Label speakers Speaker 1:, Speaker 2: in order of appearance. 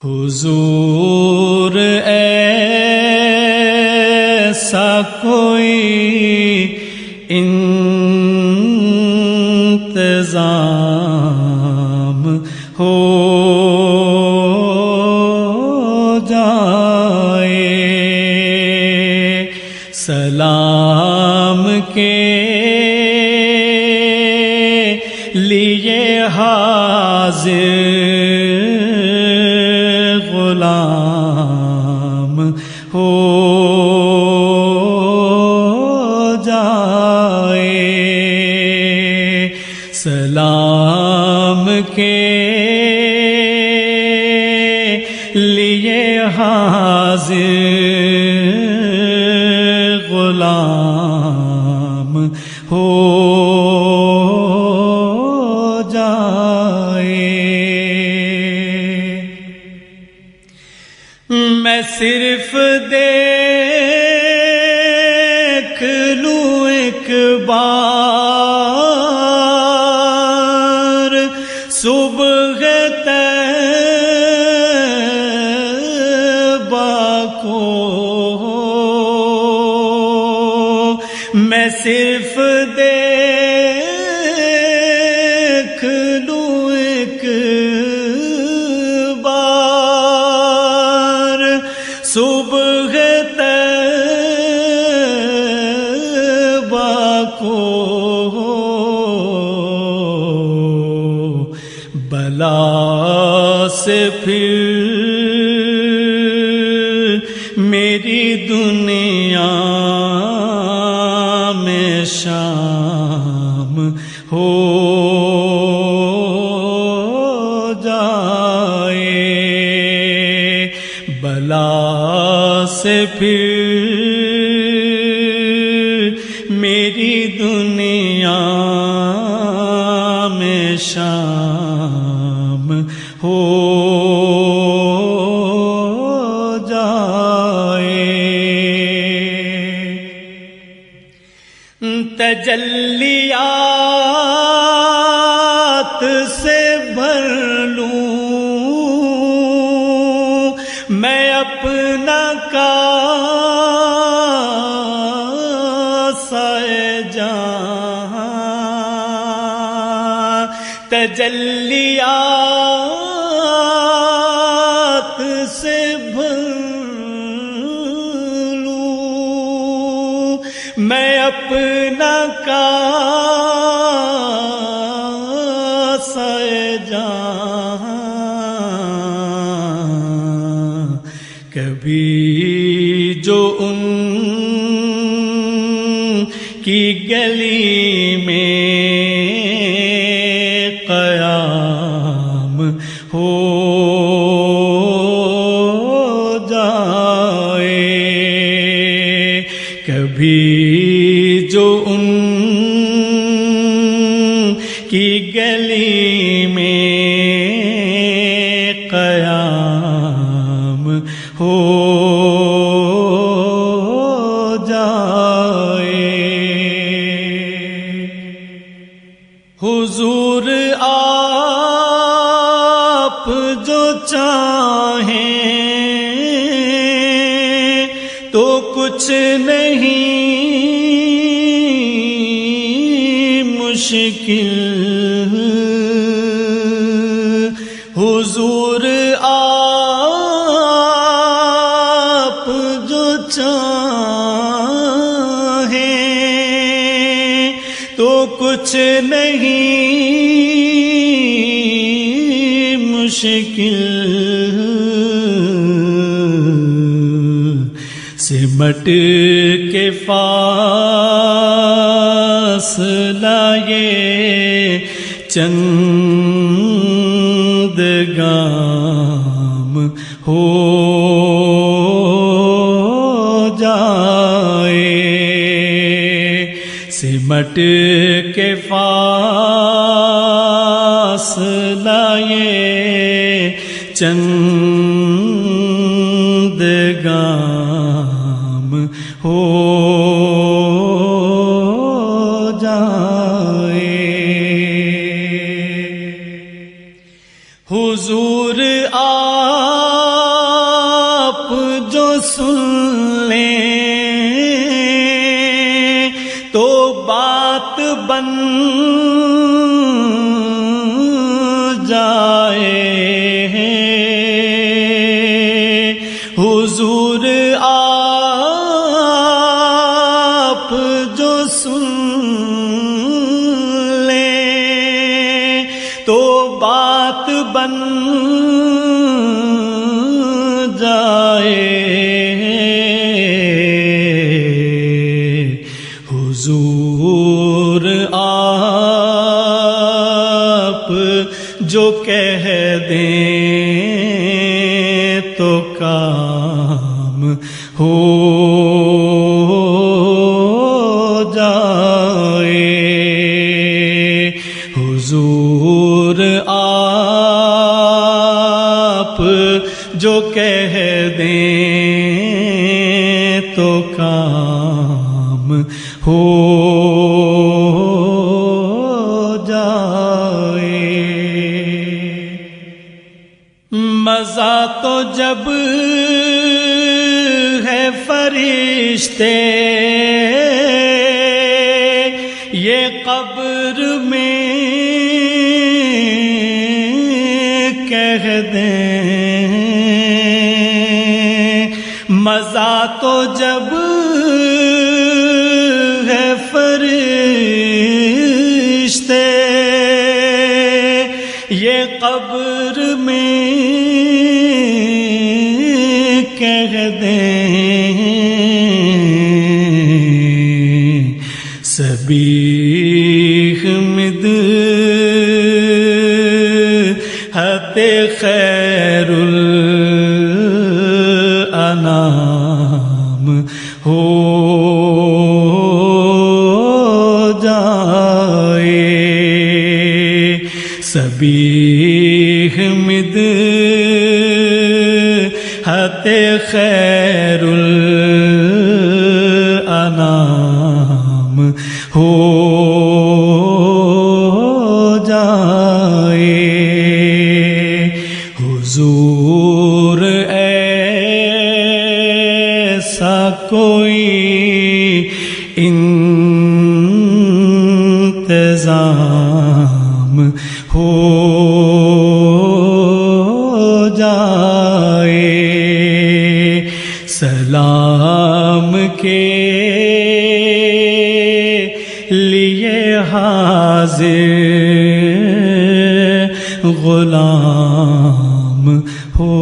Speaker 1: حضور ایسا کوئی انتظام ہو جائے، سلام کے لیے حاضر غلام ہو جائے، سلام کے لیے حاضر غلام ہو جائے۔ میں صرف دیکھ لوں ایک بار صبح طیبہ کو، میں صرف دیکھ لوں ایک بار صبح طیبہ کو، بلا سے پھر میری دنیا میں شام ہو جائے، بلا سے پھر میری دنیا میں شام ہو جائے۔ تجلیات سے بھر لوں میں اپنا کاسہ جہاں، تجلیات سے بھر لوں میں اپنا کاسہ جہاں، کبھی جو ان کی گلی میں قیام ہو جائے، کبھی جو ان کی گلی میں قیام ہو جائے۔ حضور آپ جو چاہیں تو کچھ نہیں مشکل، حضور آپ جو چاہیں تو کچھ نہیں مشکل، سمٹ کے فاصلہ یہ چند گام ہو جائے، سمٹ کے فاصلہ یہ چند گام ہو جائے۔ حضور سن لیں تو بات بن جائے، حضور آپ جو سن لیں تو بات بن جائے، حضور آپ جو کہہ دیں تو کام ہو جائے، حضور آپ جو کہہ دیں تو کام ہو جائے۔ مزہ تو جب ہے فرشتے یہ قبر میں کہہ دیں، مزہ تو جب ہے فرشتے یہ قبر میں کہہ دیں، سبیح مدحت خیر الانام ہو جائے، سبیح مدحت خیر الانام ہو جائے، حضور ایسا کوئی انتظام ہو جائے، سلام کے لیے حاضر غلام ہو